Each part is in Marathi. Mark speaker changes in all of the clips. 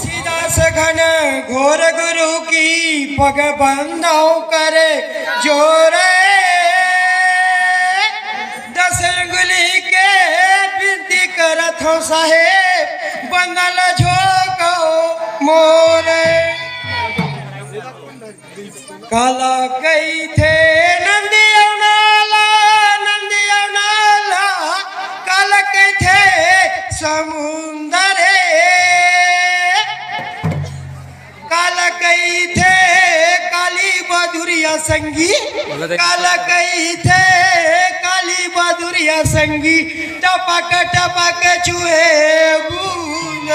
Speaker 1: सीदास घन घोर गुरु की पग बंधाओ करे जोरे दस अंगुली के विनती करत हो साहेब बंगल झोंको मोरे काला कई थे नंदी अवनाला काला कई थे समुंदरे काला कई थे काली बहादुरिया संगी काला कई थे काली बहादुरिया संगी टपक टपक चुहे बूंद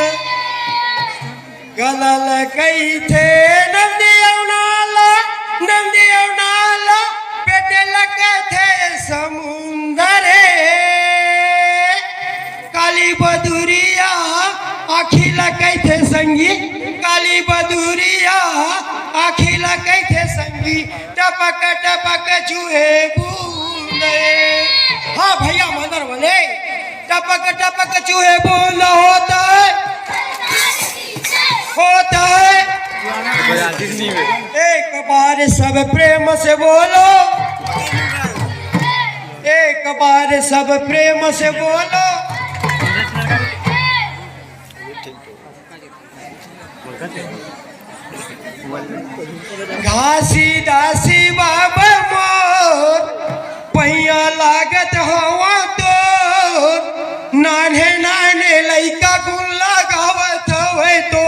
Speaker 1: गलल कई थे नंदी अवनाला पेटे लगे थे समुंदरे काली बहादुरिया आखी लगे थे संगी काली बहादुरिया आखी लगे थे संगी टपक टपक चूहे बूंदे। हाँ भैया मदर बोले टपक टपक चूहे बूंद होता है एक बार सब प्रेम से बोलो एक बार सब प्रेम से बोलो घासी दासी बाबा मोर पहिया लागत हवा तो नाने नाने लइका गुण लगावत हवे तो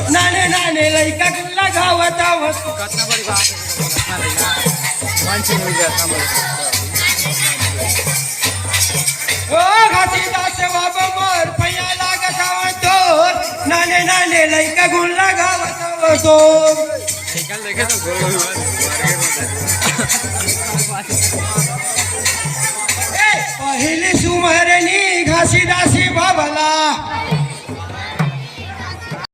Speaker 1: नाने नाने लइका लगावत घासीदास बाबा मोर पैया लागत तोर नाने नाने लइका गुण लगावत पहली सुमरनी घासीदासी बाबला